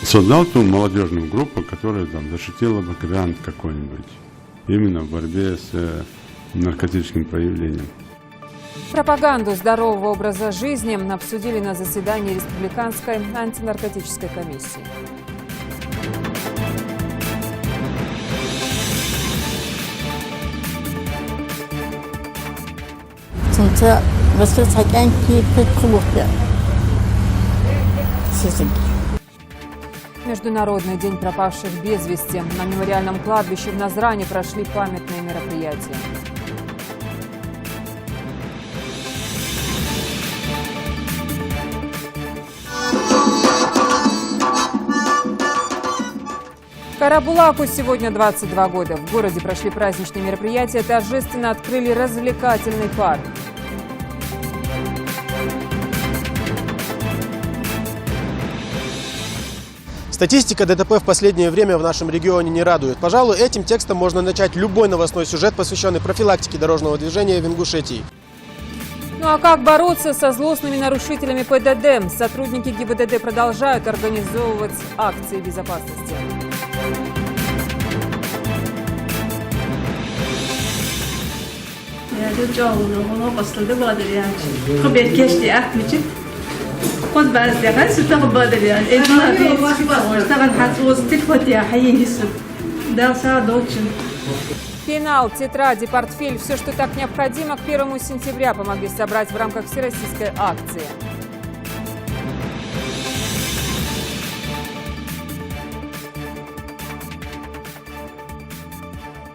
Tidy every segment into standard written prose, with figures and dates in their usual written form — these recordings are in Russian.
Создал ту молодежную группу, которая там защитила бы грант какой-нибудь, именно в борьбе с наркотическим проявлением. Пропаганду здорового образа жизни обсудили на заседании Республиканской антинаркотической комиссии. Международный день пропавших без вести. На мемориальном кладбище в Назране прошли памятные мероприятия. Карабулаку сегодня 22 года. В городе прошли праздничные мероприятия, торжественно открыли развлекательный парк. Статистика ДТП в последнее время в нашем регионе не радует. Пожалуй, этим текстом можно начать любой новостной сюжет, посвященный профилактике дорожного движения в Ингушетии. Ну а как бороться со злостными нарушителями ПДД? Сотрудники ГИБДД продолжают организовывать акции безопасности. Пенал, тетради, портфель – все, что так необходимо, к 1 сентября помогли собрать в рамках всероссийской акции.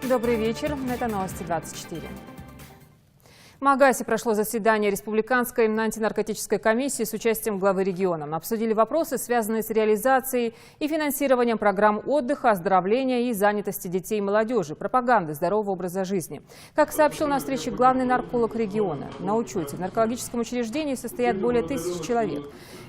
Добрый вечер. Это новости 24. В Магасе прошло заседание Республиканской антинаркотической комиссии с участием главы региона. Обсудили вопросы, связанные с реализацией и финансированием программ отдыха, оздоровления и занятости детей и молодежи, пропаганды здорового образа жизни. Как сообщил на встрече главный нарколог региона, на учете в наркологическом учреждении состоят более 1000 человек.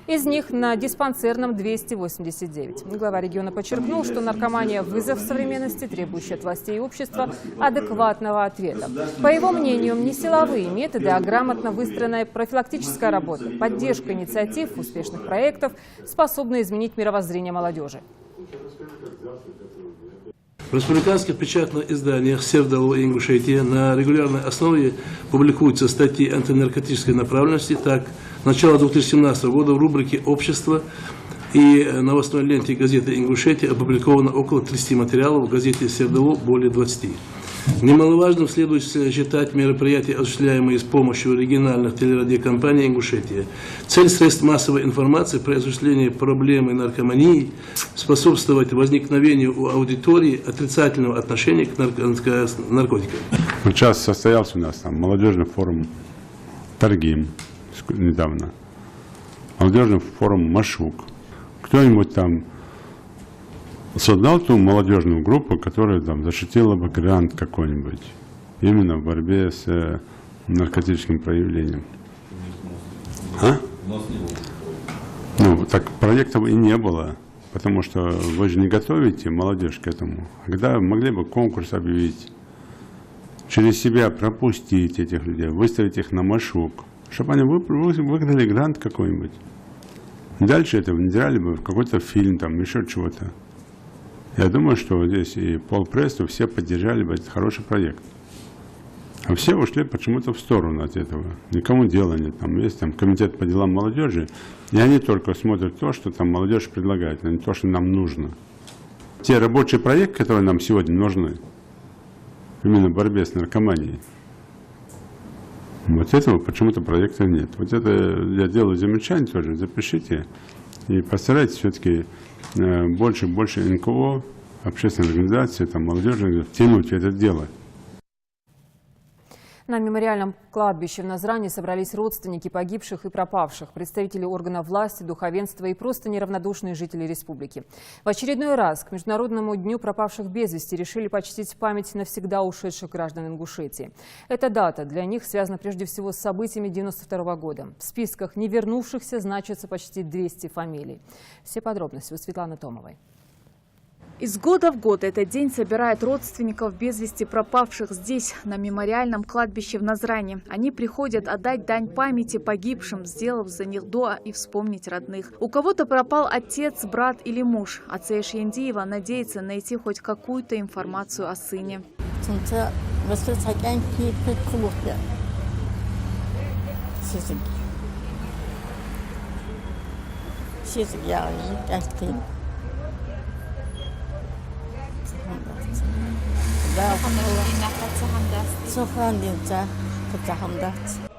Из них на диспансерном 289. Глава региона подчеркнул, что наркомания – вызов современности, требующий от властей и общества адекватного ответа. По его мнению, не силовые методы, а грамотно выстроенная профилактическая работа, поддержка инициатив, успешных проектов способны изменить мировоззрение молодежи. В республиканских печатных изданиях Севдалова и Ингушетии на регулярной основе публикуются статьи антинаркотической направленности. Так, с начала 2017 года в рубрике «Общество» и новостной ленте газеты «Ингушетия» опубликовано около 30 материалов, в газете «Севдалу» более 20. Немаловажным следует считать мероприятия, осуществляемые с помощью региональных телерадиокомпаний Ингушетии. Цель средств массовой информации при осуществлении проблемы наркомании способствовать возникновению у аудитории отрицательного отношения к наркотикам. Сейчас состоялся у нас там молодежный форум «Торгим» недавно, молодежный форум «Машук». Кто-нибудь там создал ту молодежную группу, которая там защитила бы грант какой-нибудь, именно в борьбе с наркотическим проявлением? А? Ну, так проектов и не было, потому что вы же не готовите молодежь к этому. Когда могли бы конкурс объявить, через себя пропустить этих людей, выставить их на Машук, чтобы они выгнали грант какой-нибудь. Дальше это внедряли бы в какой-то фильм, там еще чего-то. Я думаю, что здесь и полпресс, все поддержали бы этот хороший проект. А все ушли почему-то в сторону от этого. Никому дела нет. Там есть там комитет по делам молодежи, и они только смотрят то, что там молодежь предлагает, а не то, что нам нужно. Те рабочие проекты, которые нам сегодня нужны, именно в борьбе с наркоманией, вот этого почему-то проекта нет. Вот это я делаю замечание тоже, запишите и постарайтесь все-таки больше НКО, общественные организации, там, молодежи втянуть в это дело. На мемориальном кладбище в Назране собрались родственники погибших и пропавших, представители органов власти, духовенства и просто неравнодушные жители республики. В очередной раз к Международному дню пропавших без вести решили почтить память навсегда ушедших граждан Ингушетии. Эта дата для них связана прежде всего с событиями 1992 года. В списках не вернувшихся значится почти 200 фамилий. Все подробности у Светланы Томовой. Из года в год этот день собирает родственников без вести пропавших здесь, на мемориальном кладбище в Назране. Они приходят отдать дань памяти погибшим, сделав за них дуа и вспомнить родных. У кого-то пропал отец, брат или муж. Ацея Шьендиева надеется найти хоть какую-то информацию о сыне.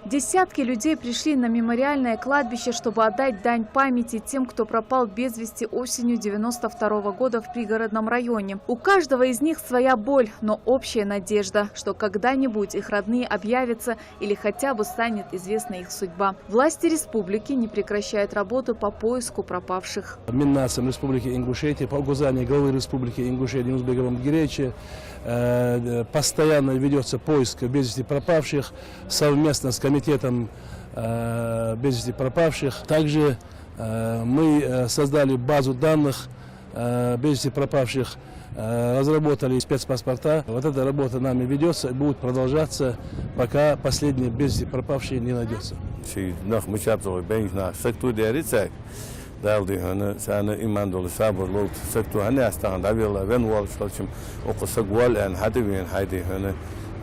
Десятки людей пришли на мемориальное кладбище, чтобы отдать дань памяти тем, кто пропал без вести осенью 92 года в пригородном районе. У каждого из них своя боль, но общая надежда, что когда-нибудь их родные объявятся или хотя бы станет известна их судьба. Власти республики не прекращают работу по поиску пропавших. Миннасом Республики Ингушетия по указанию главы Республики Ингушетия Денисбека Мамгиревича постоянно ведется поиск без вести пропавших совместно с комитетом без вести пропавших. Также мы создали базу данных без вести пропавших, разработали спецпаспорта. Вот эта работа нами ведется и будет продолжаться, пока последний без вести пропавший не найдется. Daldi hani sana iman dolu sabır lol sektu hani astan davilla ben wal şalçım okusak wal en hadi ben haydi hani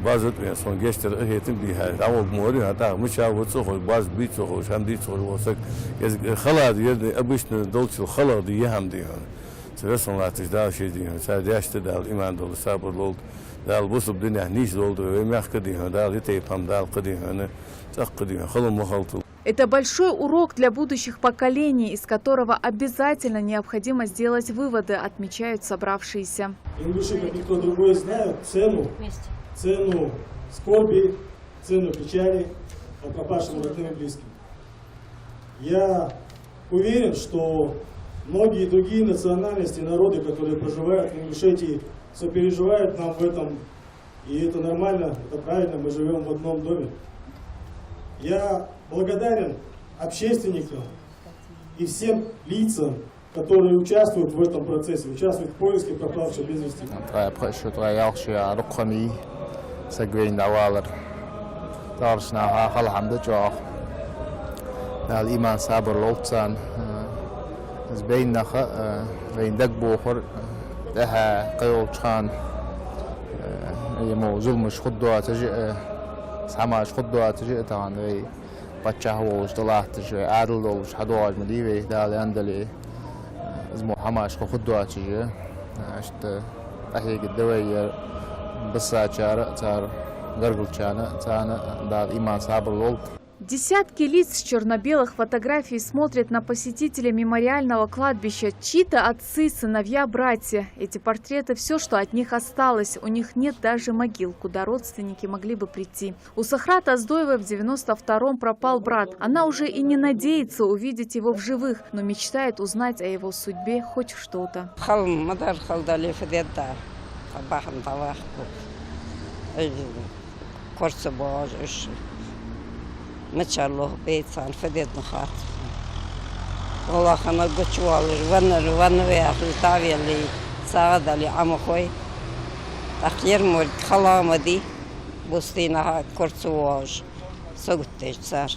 bazı bir son geçtir ehetim bir hay ama mori hata müşavut soğuk baz bir soğuk hem değil soğuk olsak khalad yerde abişne dolçul khalad yaham diyor. Seveson latış daha şey diyor. Sadece dal iman dolu sabır lol dal busub dünya niş oldu ve mehke diyor. Dal yeteypam dal qadiyor hani tak diyor. Khalum muhaltu. Это большой урок для будущих поколений, из которого обязательно необходимо сделать выводы, отмечают собравшиеся. Ингуши, как никто другой, знают цену скорби, цену печали о пропавшим родным и близким. Я уверен, что многие другие национальности, народы, которые проживают в Ингушетии, сопереживают нам в этом. И это нормально, это правильно, мы живем в одном доме. Я благодарен общественникам и всем лицам, которые участвуют в этом процессе, участвуют в поиске пропавших без вести. سماش خدوا تجي طبعا غي بتشاه واشتلاحت شوي عادل وش حدواج مديوي دال عندلي اسمه حماش خدوا تجي اشت احيق الدوية بس صار غرقل كان دال ايمان صابر لولد. Десятки лиц с черно-белых фотографий смотрят на посетителей мемориального кладбища. Чьи-то отцы, сыновья, братья. Эти портреты – все, что от них осталось. У них нет даже могил, куда родственники могли бы прийти. У Сахрат Аздоевой в 92-м пропал брат. Она уже и не надеется увидеть его в живых, но мечтает узнать о его судьбе хоть что-то. متشالله بيتسان فديت نخات والله خنا قتشوالر وانا وياخذ تاوي اللي ساعد اللي عم خوي اخير مرد خلامدي بوستينا كورتسواج سوقتش صار.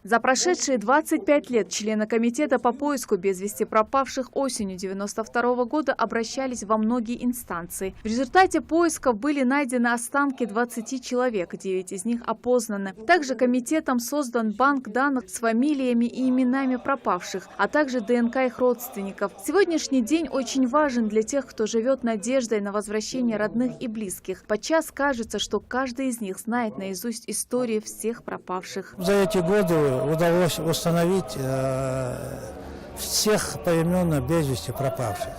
За прошедшие 25 лет члены комитета по поиску без вести пропавших осенью 92 года обращались во многие инстанции. В результате поисков были найдены останки 20 человек, 9 из них опознаны. Также комитетом создан банк данных с фамилиями и именами пропавших, а также ДНК их родственников. Сегодняшний день очень важен для тех, кто живет надеждой на возвращение родных и близких. Подчас кажется, что каждый из них знает наизусть истории всех пропавших. За эти годы удалось установить всех поименно без вести пропавших.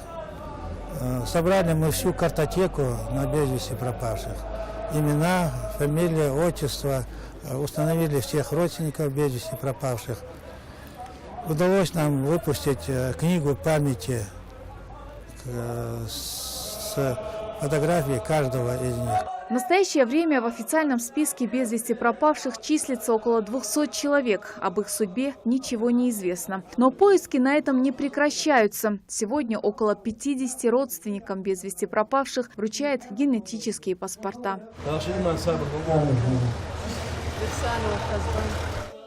Собрали мы всю картотеку на без вести пропавших. Имена, фамилия, отчество. Установили всех родственников без вести пропавших. Удалось нам выпустить книгу памяти с фотографией каждого из них. настоящее время в официальном списке без вести пропавших числится около 200 человек. Об их судьбе ничего не известно. Но поиски на этом не прекращаются. Сегодня около 50 родственникам без вести пропавших вручают генетические паспорта.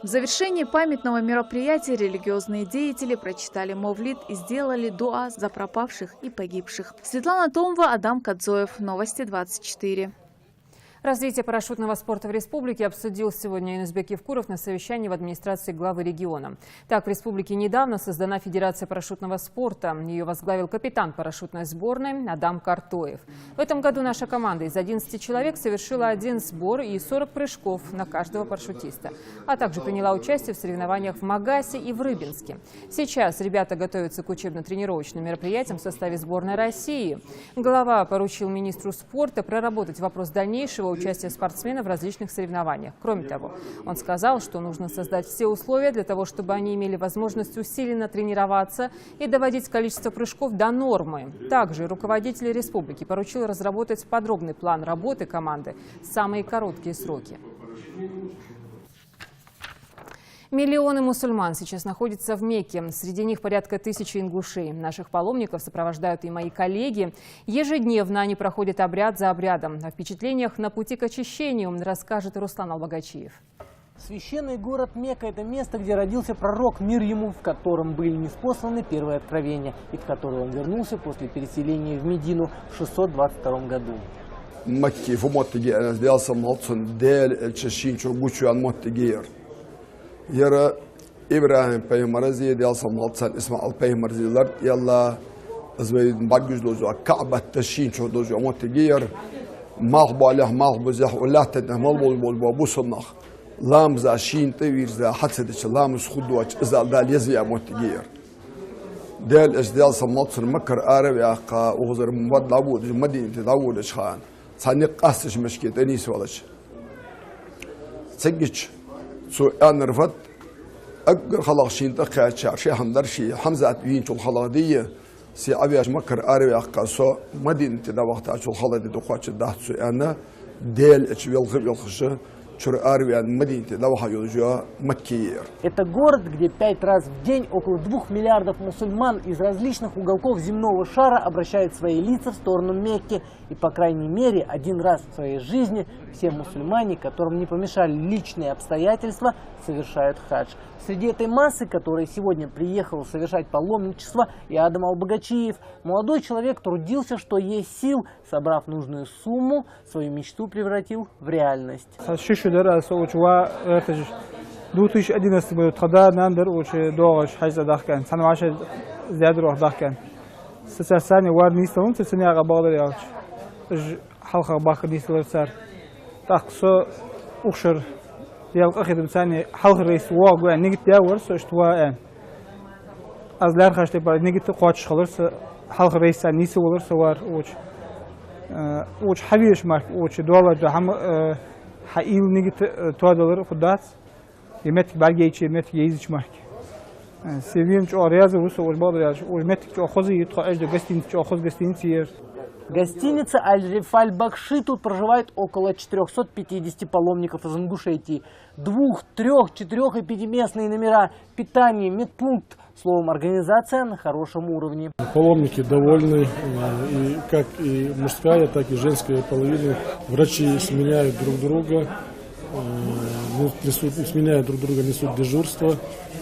В завершении памятного мероприятия религиозные деятели прочитали мовлид и сделали дуа за пропавших и погибших. Светлана Томова, Адам Кадзоев. Новости 24. Развитие парашютного спорта в республике обсудил сегодня Юнусбек Евкуров на совещании в администрации главы региона. Так, в республике недавно создана Федерация парашютного спорта. Ее возглавил капитан парашютной сборной Адам Картоев. В этом году наша команда из 11 человек совершила 1 сбор и 40 прыжков на каждого парашютиста, а также приняла участие в соревнованиях в Магасе и в Рыбинске. Сейчас ребята готовятся к учебно-тренировочным мероприятиям в составе сборной России. Глава поручил министру спорта проработать вопрос дальнейшего участия спортсменов в различных соревнованиях. Кроме того, он сказал, что нужно создать все условия для того, чтобы они имели возможность усиленно тренироваться и доводить количество прыжков до нормы. Также руководитель республики поручил разработать подробный план работы команды в самые короткие сроки. Миллионы мусульман сейчас находятся в Мекке. Среди них порядка 1000 ингушей. Наших паломников сопровождают и мои коллеги. Ежедневно они проходят обряд за обрядом. О впечатлениях на пути к очищению расскажет Руслан Албагачиев. Священный город Мекка – это место, где родился пророк, мир ему, в котором были ниспосланы первые откровения, и в который он вернулся после переселения в Медину в 622 году. Yara İbrahim Peygamber ziyade alsam altsan İsmail Peygamber ziyalar yalla azveyd bagüz dozu Kabe teşin çok dozu ama tegir mahbu alah mahbu zah Allah tedem bol bol bu sunnah lam za şin tevir za hatsediç lam shudu aç izal dal yazya ama tegir del ejdal samat Mekke Arab ya qa uzur mad Davud Medine Davud şan sani qasış meşket enis valaç segiç سو أنا رفضت أجر خلاص شين تقع شيء حمدر شيء حمزة وين شو الخلاص دي سي أبيش مكر أروي أقصى مدينة ده وقت شو الخلاص دي دخوات ده سو أنا ديل إيش يلخب يلخشه شو أروي مدينة ده وح يلجوا مكير. Это город, где 5 раз в день около 2 миллиардов мусульман из различных уголков земного шара обращают свои лица в сторону Мекки. И, по крайней мере, 1 раз в своей жизни все мусульмане, которым не помешали личные обстоятельства, совершают хадж. Среди этой массы, которая сегодня приехала совершать паломничество, и Адам Албагачиев, молодой человек трудился, что есть сил, собрав нужную сумму, свою мечту превратил в реальность. 2011 بود خدا نندر وش دوغش حیز داخل سن معاش زیاد روح داخل سنة وار نیستم سنة عقبال ریاض حلقة باخر نیست ورسر تقصو أخشر دیال أخذ بسنة حلقة رئیس واق و نگت دیار سوشتوا از لر خشته بر نگت قاچ خلص حلقة رئیس نیست ولر سوار وش حبیش مارک وش دولار جهم حیل نگت $2 خدات يمتك بالجيتش يمتك يزيج مارك سيفين شو أريازه وصل وجبار رياض ويمتك شو أخذي يدخل أجد جستين شو أخذ جستين سير. Гостиница Аль-Рифаль Бакши. Тут проживает около 450 паломников из Ингушетии. 2-, 3-, 4- и 5-местные номера, питание, медпункт. Словом, организация на хорошем уровне. Паломники довольны, и как и мужская, так и женская половина. Врачи сменяют друг друга. Сменяя друг друга, несут дежурство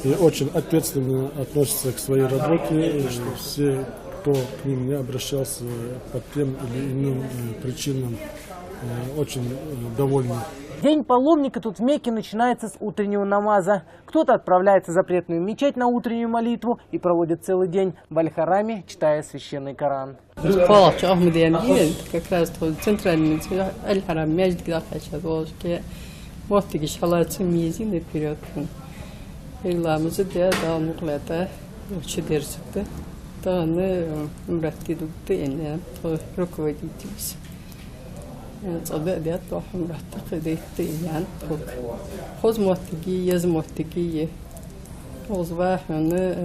и очень ответственно относятся к своей работе. Все, кто к ним не обращался по тем или иным причинам, очень довольны. День паломника тут в Мекке начинается с утреннего намаза. Кто-то отправляется в запретную мечеть на утреннюю молитву и проводит целый день в Аль-Хараме, читая священный Коран. Mostiga şalatın miyizini periyodun. Evlamızı diye dağınıqlarda uçudersikti. Dağını umrattiduktu ene rukovoditelimiz. Sabah diye umratta qideytti yani. Xoz mostigi, yaz mostigi. Ozvahını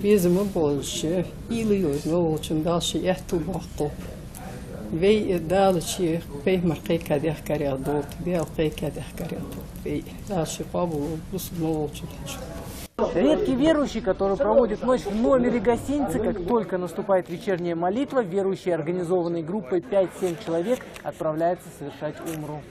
bizimi bolşu, ili yozma olçun dalşı ehtu baqtu. في دال شيء في مرقي كده كاري دوت في ألقي كده كاري دوت في دال شيء قابو بس مو شيء. Редкий верующий, который проводит ночь в номере гостиницы, как только наступает вечерняя молитва, верующие организованной группой 5-7 человек отправляются совершать умру.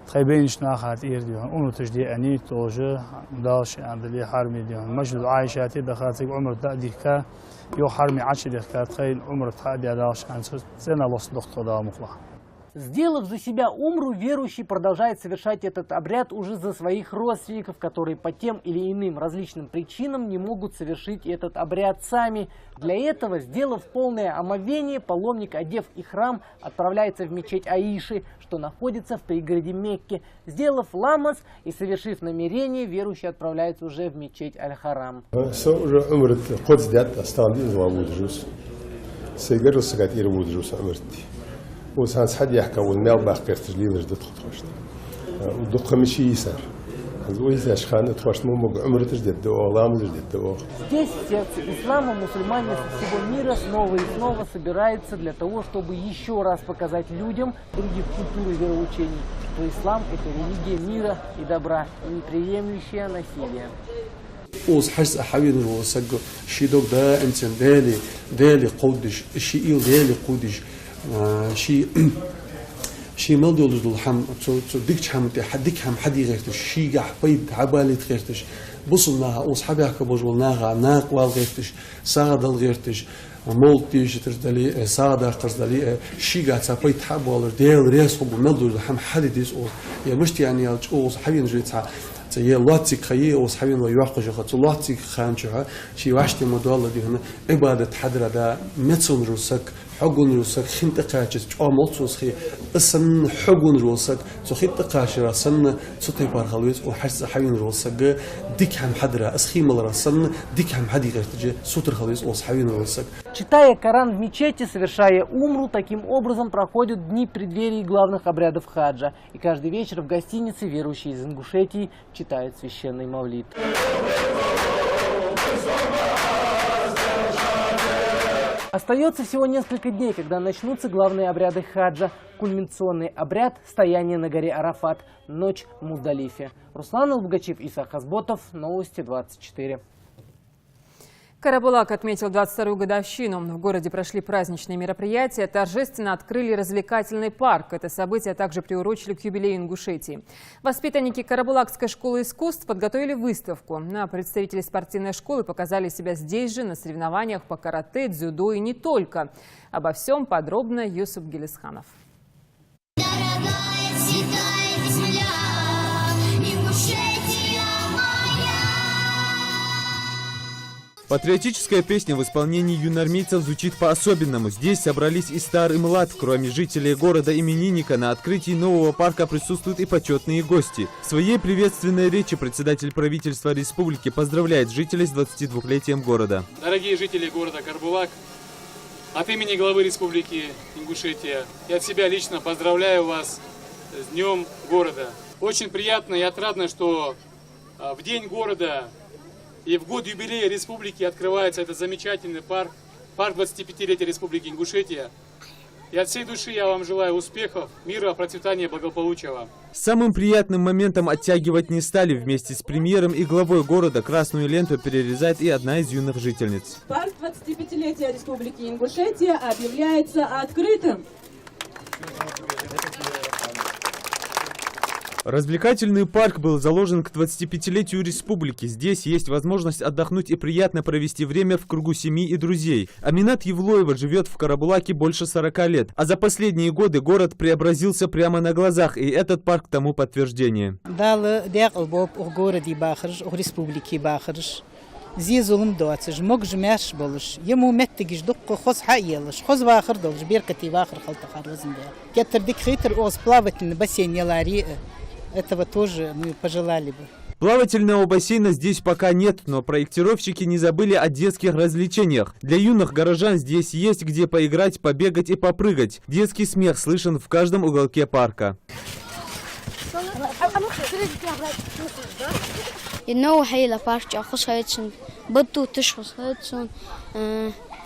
خيبينش ناخذ إيرديون عمر تجدي أني توجه داش عندلي حرمي ديون مجد عايشاتي دخلت عمر تأديك يو حرمي عشر دخلت خيل عمر تأدي داش عن سنة لص دكتور دا مخلا. Сделав за себя умру, верующий продолжает совершать этот обряд уже за своих родственников, которые по тем или иным различным причинам не могут совершить этот обряд сами. Для этого, сделав полное омовение, паломник, одев ихрам, отправляется в мечеть Аиши, что находится в пригороде Мекки. Сделав ламас и совершив намерение, верующий отправляется уже в мечеть Аль-Харам. وسانس حد يحكي والمال باخر تجليل جدد خطوشت ودق مشي يسار وإذا شخانة تخش مو عمر تجدد وغلام تجدد. Здесь, в сердце ислама, мусульмане со всего мира снова и снова собираются для того, чтобы еще раз показать людям других культур и вероучений, что ислам – это религия мира и добра, и не приемлющая насилие. اوز حس أحاول وسجل شيء دوك ده إنسان دالي قودش شيء إيل دالي قودش شيء ما دولش دول حم ديك حم تحديك حم حدي غيرتش شيء جح بيد عبالي غيرتش بوصلناها اوز حبي حكى بوجولناها ناق والغيرتش ساعد الغيرتش مولتيش تردلي ساعد قصدلي شيء قاعد سبيت حب ولا ديل ريس هم ما دول حم حدي ديس اوز يا مشت يعني اوز حبي نجيتها تي لاتي خي اوز حبي لو يوقع جو لاتي خانجها شيء واشتي مدول دي هنا عباده حضره ده متسون روسك حقون روسك خنت قاچس چامول سوسخي اسن حقون روسك سو خنت قاشرا سن سوتي بارخلويس او حس حبين روسك ديك هم حضره اسخيمل رسن ديك هم حدي غيرتجي سوتر خلويس او حبين روسك. Читая Коран в мечети, совершая умру, таким образом проходят дни преддверий главных обрядов хаджа. И каждый вечер в гостинице верующие из Ингушетии читают священный мавлид. Остается всего несколько дней, когда начнутся главные обряды хаджа. Кульминационный обряд – стояние на горе Арафат, ночь в Муздалифе. Руслан Албогачев, Иса Хазботов, Новости 24. Карабулак отметил 22-ю годовщину. В городе прошли праздничные мероприятия, торжественно открыли развлекательный парк. Это событие также приурочили к юбилею Ингушетии. Воспитанники Карабулакской школы искусств подготовили выставку. Представители спортивной школы показали себя здесь же, на соревнованиях по карате, дзюдо и не только. Обо всем подробно Юсуп Гелисханов. Патриотическая песня в исполнении юноармейцев звучит по-особенному. Здесь собрались и стар, и млад. Кроме жителей города именинника, на открытии нового парка присутствуют и почетные гости. В своей приветственной речи председатель правительства республики поздравляет жителей с 22-летием города. Дорогие жители города Карабулак, от имени главы республики Ингушетия и от себя лично поздравляю вас с Днем города. Очень приятно и отрадно, что в День города и в год юбилея республики открывается этот замечательный парк, парк 25-летия Республики Ингушетия. И от всей души я вам желаю успехов, мира, процветания, благополучия вам. Самым приятным моментом оттягивать не стали. Вместе с премьером и главой города красную ленту перерезает и одна из юных жительниц. Парк 25-летия Республики Ингушетия объявляется открытым. Развлекательный парк был заложен к 25-летию республики. Здесь есть возможность отдохнуть и приятно провести время в кругу семьи и друзей. Аминат Евлоева живет в Карабулаке больше 40 лет. А за последние годы город преобразился прямо на глазах, и этот парк тому подтверждение. زي ظلم دواتج مقج ماش بولش يمو متجش دق خص حيلش خص باخر دولش بيركتي باخر خلطة خارزن ده كتر ديك خيتر اوز плавательный бассейн Ялари. Этого тоже мы пожелали бы. Плавательного бассейна здесь пока нет, но проектировщики не забыли о детских развлечениях. Для юных горожан здесь есть где поиграть, побегать и попрыгать. Детский смех слышен в каждом уголке парка. Иного хейла парча хусайцун, батту тыш хусайцун,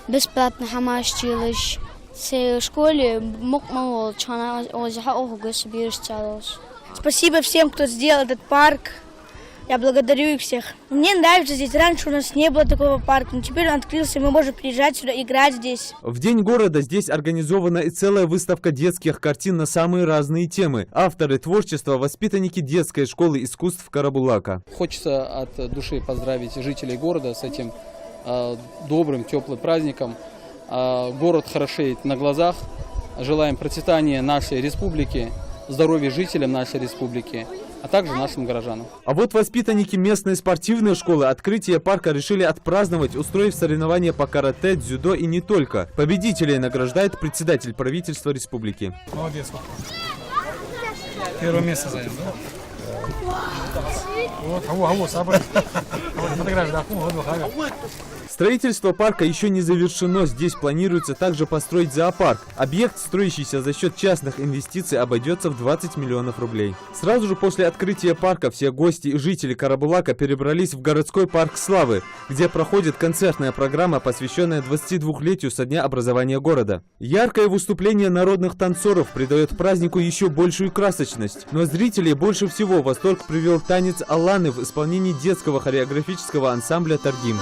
бесплатно хамаштилыш. В школе мог мало чана озиха охуга собирать. Спасибо всем, кто сделал этот парк. Я благодарю их всех. Мне нравится здесь. Раньше у нас не было такого парка, но теперь он открылся, и мы можем приезжать сюда, играть здесь. В День города здесь организована и целая выставка детских картин на самые разные темы. Авторы творчества – воспитанники детской школы искусств Карабулака. Хочется от души поздравить жителей города с этим добрым, теплым праздником. Город хорошеет на глазах. Желаем процветания нашей республики, здоровья жителям нашей республики, а также нашим горожанам. А вот воспитанники местной спортивной школы открытие парка решили отпраздновать, устроив соревнования по карате, дзюдо и не только. Победителей награждает председатель правительства республики. Молодец. Первое место занял, да? Вот, собрать. Строительство парка еще не завершено. Здесь планируется также построить зоопарк. Объект, строящийся за счет частных инвестиций, обойдется в 20 миллионов рублей. Сразу же после открытия парка все гости и жители Карабулака перебрались в городской парк Славы, где проходит концертная программа, посвященная 22-летию со дня образования города. Яркое выступление народных танцоров придает празднику еще большую красочность. Но зрителей больше всего в восторг привел танец Аланы в исполнении детского хореографического ансамбля «Таргим».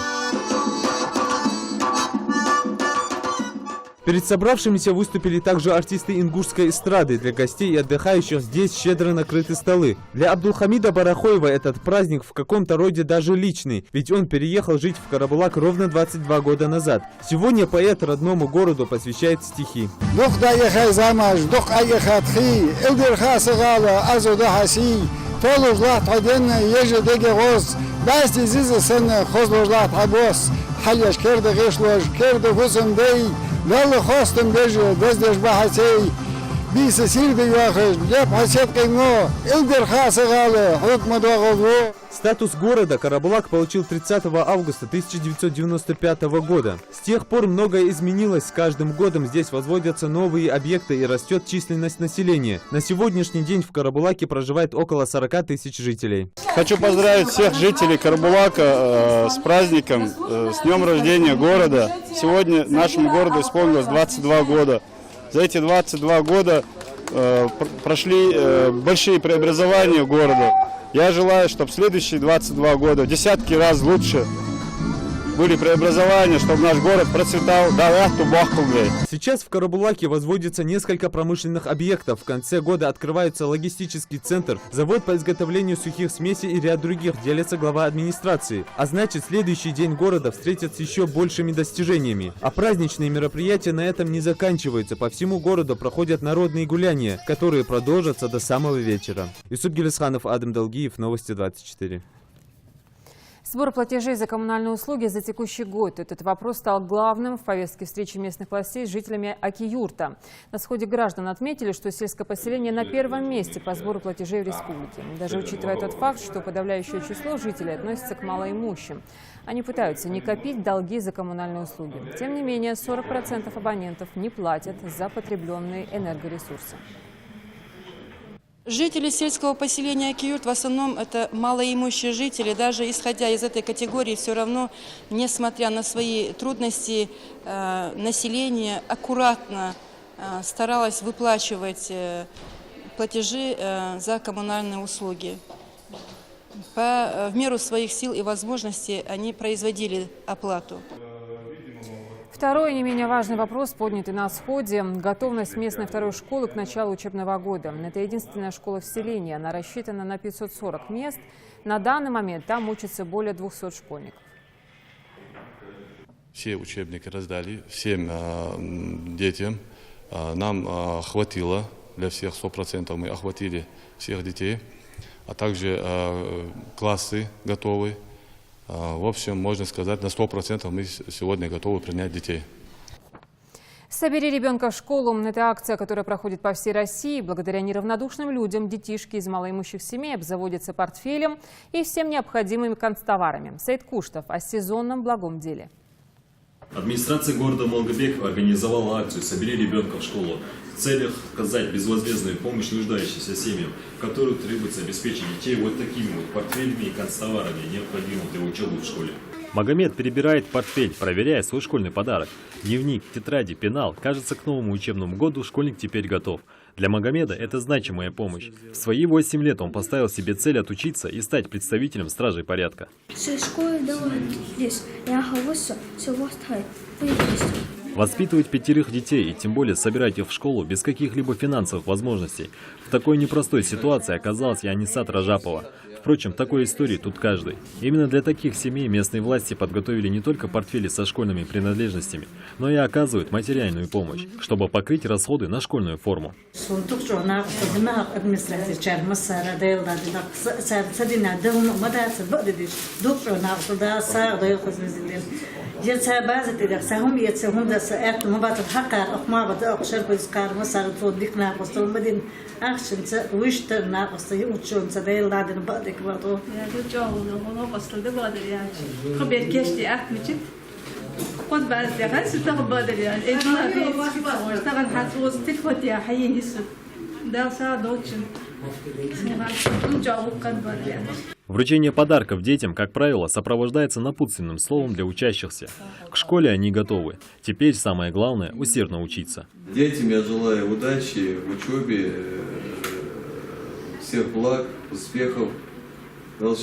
Перед собравшимися выступили также артисты ингушской эстрады. Для гостей и отдыхающих здесь щедро накрыты столы. Для Абдулхамида Барахоева этот праздник в каком-то роде даже личный, ведь он переехал жить в Карабулак ровно 22 года назад. Сегодня поэт родному городу посвящает стихи. Вело хостом бежи, дездеш бахатей, биса сирды яхаш, леп хасет каймо, илдер хасагалы, хукмадвагову. Статус города Карабулак получил 30 августа 1995 года. С тех пор многое изменилось. С каждым годом здесь возводятся новые объекты и растет численность населения. На сегодняшний день в Карабулаке проживает около 40 тысяч жителей. Хочу поздравить всех жителей Карабулака с праздником, с днем рождения города. Сегодня нашему городу исполнилось 22 года. За эти 22 года прошли большие преобразования города. Я желаю, чтобы в следующие 22 года в десятки раз лучше были преобразования, чтобы наш город процветал. Сейчас в Карабулаке возводится несколько промышленных объектов. В конце года открывается логистический центр, завод по изготовлению сухих смесей и ряд других, делится глава администрации. А значит, следующий день города встретят с еще большими достижениями. А праздничные мероприятия на этом не заканчиваются. По всему городу проходят народные гуляния, которые продолжатся до самого вечера. Юсуп Гелесханов, Адам Долгиев, Новости 24. Сбор платежей за коммунальные услуги за текущий год. Этот вопрос стал главным в повестке встречи местных властей с жителями Аки-Юрта. На сходе граждан отметили, что сельское поселение на первом месте по сбору платежей в республике. Даже учитывая тот факт, что подавляющее число жителей относится к малоимущим. Они пытаются не копить долги за коммунальные услуги. Тем не менее, 40% абонентов не платят за потребленные энергоресурсы. Жители сельского поселения Аки-Юрт в основном это малоимущие жители. Даже исходя из этой категории, все равно, несмотря на свои трудности, население аккуратно старалось выплачивать платежи за коммунальные услуги. В меру своих сил и возможностей они производили оплату. Второй не менее важный вопрос, поднятый на сходе – готовность местной второй школы к началу учебного года. Это единственная школа в селении. Она рассчитана на 540 мест. На данный момент там учатся более 200 школьников. Все учебники раздали всем детям. Нам хватило для всех 100%. Мы охватили всех детей. А также классы готовы. В общем, можно сказать, на 100% мы сегодня готовы принять детей. «Собери ребенка в школу» – это акция, которая проходит по всей России. Благодаря неравнодушным людям детишки из малоимущих семей обзаводятся портфелем и всем необходимыми канцтоварами. Саид Куштов о сезонном благом деле. Администрация города Малгобек организовала акцию «Собери ребенка в школу». в целях оказать безвозмездную помощь нуждающимся семьям, которым требуется обеспечить детей вот такими вот портфелями и канцтоварами, необходимыми для учебы в школе. Магомед перебирает портфель, проверяя свой школьный подарок. Дневник, тетради, пенал. Кажется, к новому учебному году школьник теперь готов. Для Магомеда это значимая помощь. В свои 8 лет он поставил себе цель отучиться и стать представителем стражей порядка. Воспитывать 5 детей и тем более собирать их в школу без каких-либо финансовых возможностей. В такой непростой ситуации оказалась и Анисат Ражапова. Впрочем, такой истории тут каждый. Именно для таких семей местные власти подготовили не только портфели со школьными принадлежностями, но и оказывают материальную помощь, чтобы покрыть расходы на школьную форму. Вручение подарков детям, как правило, сопровождается напутственным словом для учащихся. К школе они готовы. Теперь самое главное – усердно учиться. Детям я желаю удачи в учебе, всех благ, успехов. В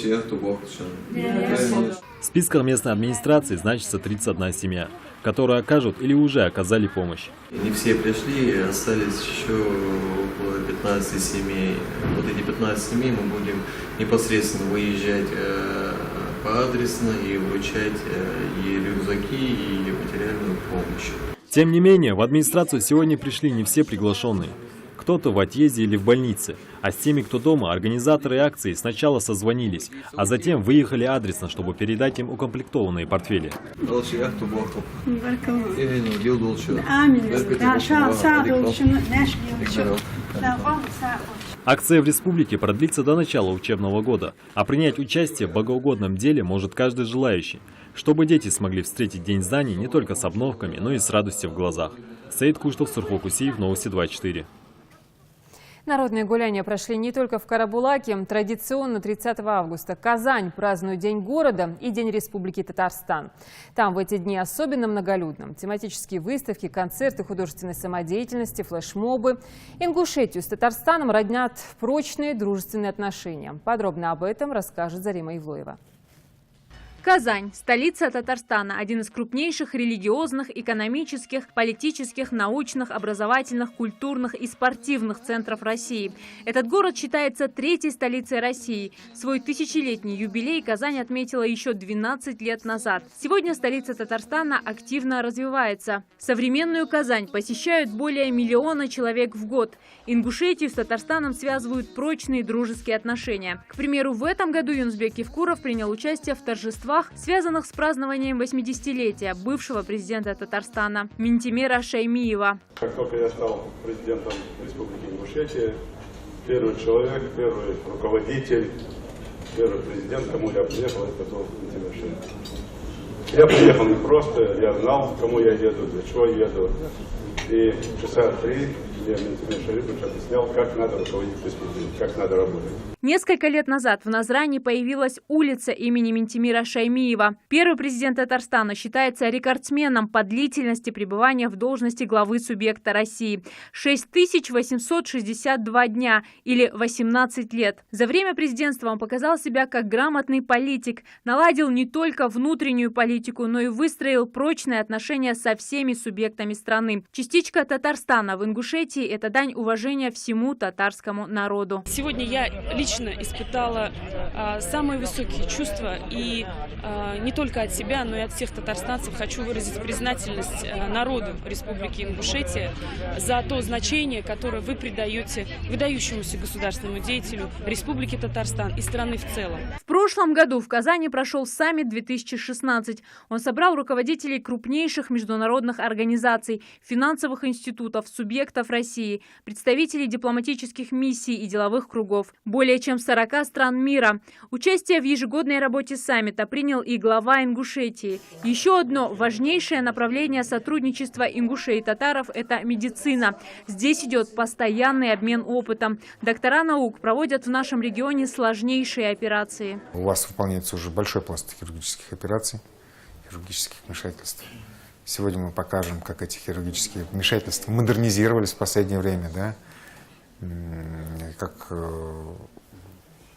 списках местной администрации значится 31 семья, которые окажут или уже оказали помощь. Не все пришли, остались еще около 15 семей. Вот эти 15 семей мы будем непосредственно выезжать поадресно и вручать и рюкзаки, и материальную помощь. Тем не менее, в администрацию сегодня пришли не все приглашенные. Кто-то в отъезде или в больнице, а с теми, кто дома, организаторы акции сначала созвонились, а затем выехали адресно, чтобы передать им укомплектованные портфели. Акция в республике продлится до начала учебного года, а принять участие в богоугодном деле может каждый желающий, чтобы дети смогли встретить День знаний не только с обновками, но и с радостью в глазах. Саид Куштов, Сурхок Усиев, Новости 24. Народные гуляния прошли не только в Карабулаке. Традиционно 30 августа Казань празднует День города и День Республики Татарстан. Там в эти дни особенно многолюдно. Тематические выставки, концерты художественной самодеятельности, флешмобы. Ингушетию с Татарстаном роднят прочные дружественные отношения. Подробно об этом расскажет Зарима Ивлоева. Казань – столица Татарстана, один из крупнейших религиозных, экономических, политических, научных, образовательных, культурных и спортивных центров России. Этот город считается третьей столицей России. Свой 1000-летний юбилей Казань отметила еще 12 лет назад. Сегодня столица Татарстана активно развивается. Современную Казань посещают более 1 миллиона человек в год. Ингушетию с Татарстаном связывают прочные дружеские отношения. К примеру, в этом году Юнусбек Евкуров принял участие в торжествах, связанных с празднованием 80-летия бывшего президента Татарстана Минтимира Шаймиева. Как только я стал президентом Республики Ингушетия, первый человек, первый руководитель, первый президент, кому я приехал, это был Минтимир Шаймиев. Я приехал не просто, я знал, кому я еду, для чего еду. И часа 3 мне Минтимир Шаймиевич объяснял, как надо руководить республикой, как надо работать. Несколько лет назад в Назране появилась улица имени Минтимира Шаймиева. Первый президент Татарстана считается рекордсменом по длительности пребывания в должности главы субъекта России – 6862 дня или 18 лет. За время президентства он показал себя как грамотный политик, наладил не только внутреннюю политику, но и выстроил прочные отношения со всеми субъектами страны. Частичка Татарстана в Ингушетии – это дань уважения всему татарскому народу. Сегодня я лично испытала самые высокие чувства и не только от себя, но и от всех татарстанцев хочу выразить признательность народу Республики Ингушетия за то значение, которое вы придаете выдающемуся государственному деятелю Республики Татарстан и страны в целом. В прошлом году в Казани прошел саммит 2016. Он собрал руководителей крупнейших международных организаций, финансовых институтов, субъектов России, представители дипломатических миссий и деловых кругов, более чем 40 стран мира. Участие в ежегодной работе саммита принял и глава Ингушетии. Еще одно важнейшее направление сотрудничества ингушей и татаров – это медицина. Здесь идет постоянный обмен опытом. Доктора наук проводят в нашем регионе сложнейшие операции. У вас выполняется уже большой пласт хирургических операций, хирургических вмешательств. Сегодня мы покажем, как эти хирургические вмешательства модернизировались в последнее время, да? Как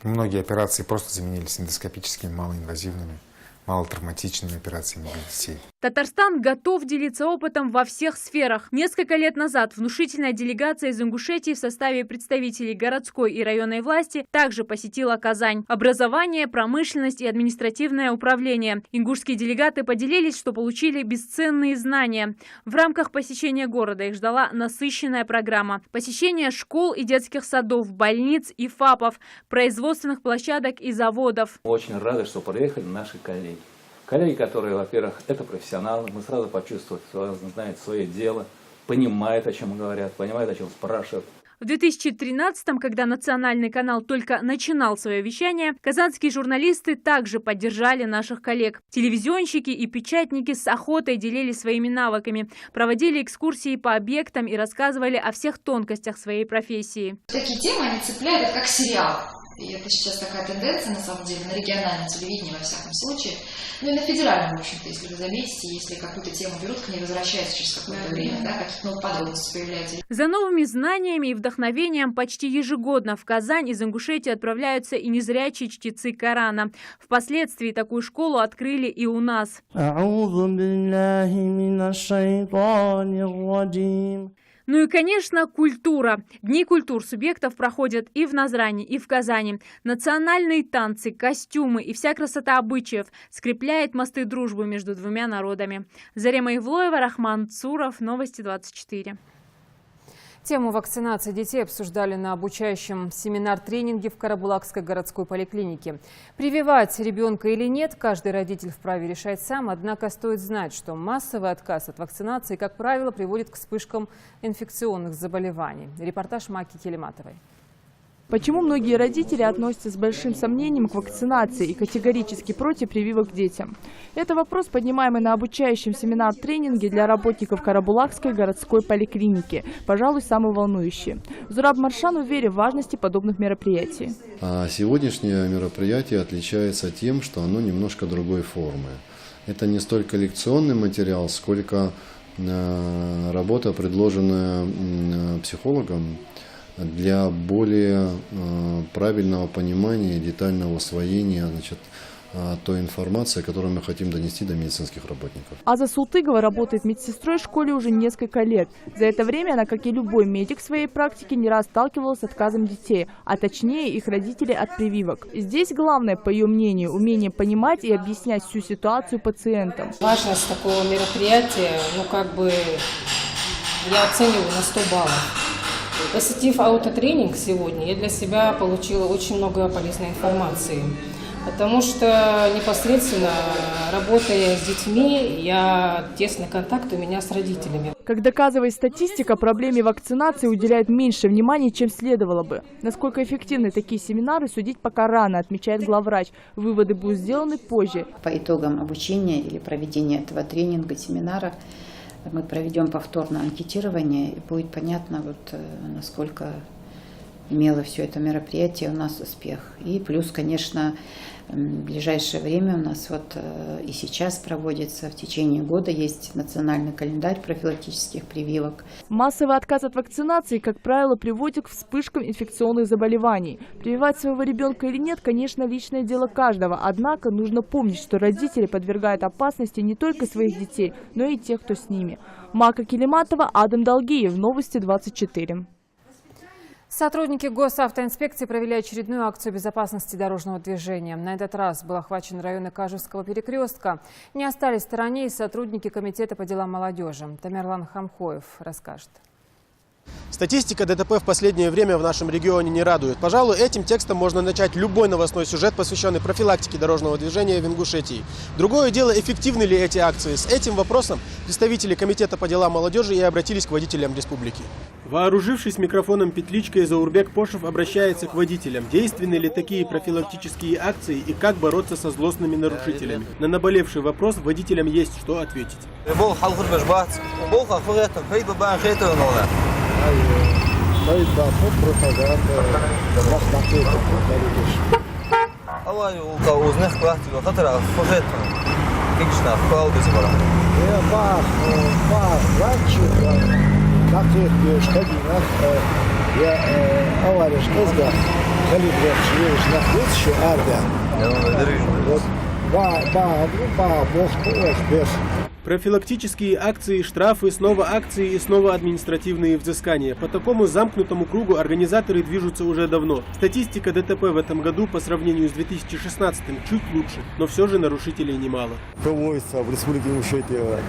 многие операции просто заменились эндоскопическими, малоинвазивными, малотравматичными операциями для детей. Татарстан готов делиться опытом во всех сферах. Несколько лет назад внушительная делегация из Ингушетии в составе представителей городской и районной власти также посетила Казань. Образование, промышленность и административное управление. Ингушские делегаты поделились, что получили бесценные знания. В рамках посещения города их ждала насыщенная программа. Посещение школ и детских садов, больниц и ФАПов, производственных площадок и заводов. Очень рады, что приехали наши коллеги. Коллеги, которые, во-первых, это профессионалы, мы сразу почувствовали, что знают свое дело, понимают, о чем говорят, понимают, о чем спрашивают. В 2013-м, когда национальный канал только начинал свое вещание, казанские журналисты также поддержали наших коллег. Телевизионщики и печатники с охотой делились своими навыками, проводили экскурсии по объектам и рассказывали о всех тонкостях своей профессии. Такие темы они цепляют, как сериал. И это сейчас такая тенденция, на самом деле, на региональном телевидении, во всяком случае. Ну и на федеральном, в общем-то, если вы заметите, если какую-то тему берут, к ней возвращаются через какое-то время, да, какие-то новые подробности появляются. За новыми знаниями и вдохновением почти ежегодно в Казань из Ингушетии отправляются и незрячие чтецы Корана. Впоследствии такую школу открыли и у нас. Ну и, конечно, культура. Дни культур субъектов проходят и в Назрани, и в Казани. Национальные танцы, костюмы и вся красота обычаев скрепляет мосты дружбы между двумя народами. Зарема Ивлоева, Рахман Цуров, Новости 24. Тему вакцинации детей обсуждали на обучающем семинар-тренинге в Карабулакской городской поликлинике. Прививать ребенка или нет, каждый родитель вправе решать сам, однако стоит знать, что массовый отказ от вакцинации, как правило, приводит к вспышкам инфекционных заболеваний. Репортаж Маки Келиматовой. Почему многие родители относятся с большим сомнением к вакцинации и категорически против прививок детям? Это вопрос, поднимаемый на обучающем семинар-тренинге для работников Карабулакской городской поликлиники. Пожалуй, самый волнующий. Зураб Маршан уверен в важности подобных мероприятий. Сегодняшнее мероприятие отличается тем, что оно немножко другой формы. Это не столько лекционный материал, сколько работа, предложенная психологом, для более правильного понимания и детального усвоения той информации, которую мы хотим донести до медицинских работников. Аза Султыгова работает медсестрой в школе уже несколько лет. За это время она, как и любой медик в своей практике, не раз сталкивалась с отказом детей, а точнее их родителей от прививок. Здесь главное, по ее мнению, умение понимать и объяснять всю ситуацию пациентам. Важность такого мероприятия, я оцениваю на 100 баллов. Посетив аутотренинг сегодня, я для себя получила очень много полезной информации, потому что непосредственно работая с детьми, тесный контакт у меня с родителями. Как доказывает статистика, проблеме вакцинации уделяет меньше внимания, чем следовало бы. Насколько эффективны такие семинары, судить пока рано, отмечает главврач. Выводы будут сделаны позже. По итогам обучения или проведения этого тренинга, семинара, мы проведем повторное анкетирование, и будет понятно, насколько имело все это мероприятие у нас успех. И плюс, конечно, в ближайшее время у нас и сейчас проводится, в течение года есть национальный календарь профилактических прививок. Массовый отказ от вакцинации, как правило, приводит к вспышкам инфекционных заболеваний. Прививать своего ребенка или нет, конечно, личное дело каждого. Однако нужно помнить, что родители подвергают опасности не только своих детей, но и тех, кто с ними. Мака Келиматова, Адам Долгиев, Новости 24. Сотрудники госавтоинспекции провели очередную акцию безопасности дорожного движения. На этот раз был охвачен район Кажевского перекрестка. Не остались в стороне и сотрудники комитета по делам молодежи. Тамерлан Хамхоев расскажет. Статистика ДТП в последнее время в нашем регионе не радует. Пожалуй, этим текстом можно начать любой новостной сюжет, посвященный профилактике дорожного движения в Ингушетии. Другое дело, эффективны ли эти акции. С этим вопросом представители комитета по делам молодежи и обратились к водителям республики. Вооружившись микрофоном петличкой, Заурбек Пошев обращается к водителям. Действенны ли такие профилактические акции и как бороться со злостными нарушителями? На наболевший вопрос водителям есть что ответить. Профилактические акции, штрафы, снова акции и снова административные взыскания. По такому замкнутому кругу организаторы движутся уже давно. Статистика ДТП в этом году по сравнению с 2016-м чуть лучше, но все же нарушителей немало. Проводятся в Республике Ингушетия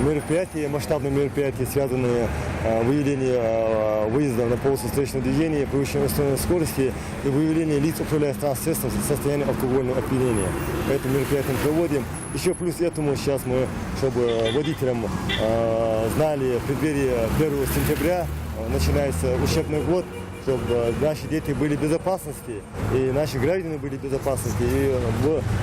мероприятия, масштабные мероприятия, связанные с выявлением выездов на полосу встречного движения, превышения скорости и выявление лиц, управляющих транспортным средством в состоянии алкогольного опьянения. Поэтому мероприятие мы проводим. Еще плюс этому сейчас мы, чтобы водителям знали, в преддверии 1 сентября начинается учебный год, чтобы наши дети были в безопасности, и наши граждане были в безопасности, и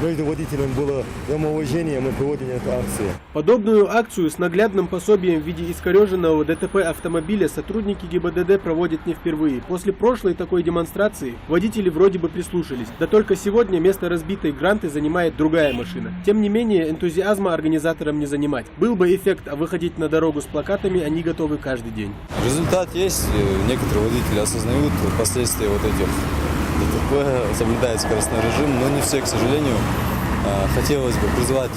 между водителями было взаимоуважение, мы проводим эту акцию. Подобную акцию с наглядным пособием в виде искореженного ДТП автомобиля сотрудники ГИБДД проводят не впервые. После прошлой такой демонстрации водители вроде бы прислушались. Да только сегодня место разбитой гранты занимает другая машина. Тем не менее, энтузиазма организаторам не занимать. Был бы эффект, а выходить на дорогу с плакатами они готовы каждый день. Результат есть. Некоторые водители осознают последствия вот этих ДТП, соблюдают скоростной режим, но не все, к сожалению. Хотелось бы призвать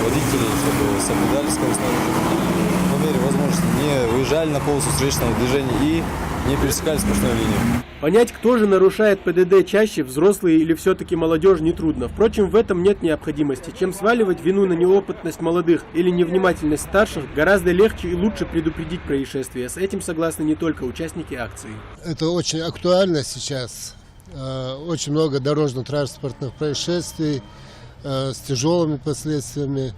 водителей, чтобы соблюдали скоростной режим и по мере возможности не выезжали на полосу встречного движения и не пересекали сплошную линию. Понять, кто же нарушает ПДД чаще, взрослые или все-таки молодежь, нетрудно. Впрочем, в этом нет необходимости. Чем сваливать вину на неопытность молодых или невнимательность старших, гораздо легче и лучше предупредить происшествия. С этим согласны не только участники акции. Это очень актуально сейчас. Очень много дорожно-транспортных происшествий с тяжелыми последствиями.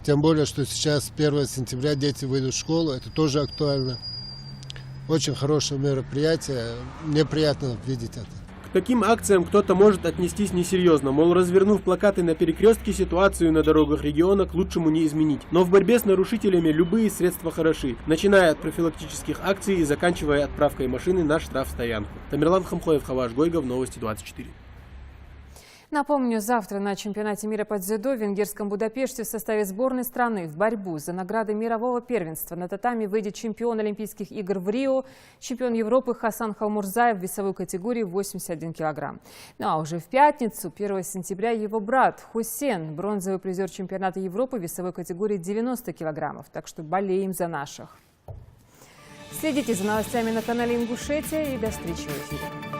Тем более, что сейчас 1 сентября дети выйдут в школу. Это тоже актуально. Очень хорошее мероприятие, мне приятно видеть это. К таким акциям кто-то может отнестись несерьезно, мол, развернув плакаты на перекрестке, ситуацию на дорогах региона к лучшему не изменить. Но в борьбе с нарушителями любые средства хороши, начиная от профилактических акций и заканчивая отправкой машины на штрафстоянку. Тамерлан Хамхоев, Хаваш Гойгов, Новости 24. Напомню, завтра на чемпионате мира по дзюдо в венгерском Будапеште в составе сборной страны в борьбу за награды мирового первенства на татами выйдет чемпион Олимпийских игр в Рио, чемпион Европы Хасан Халмурзаев в весовой категории 81 килограмм. Ну а уже в пятницу, 1 сентября, его брат Хусен, бронзовый призер чемпионата Европы в весовой категории 90 килограммов. Так что болеем за наших. Следите за новостями на канале Ингушетия и до встречи в эфире.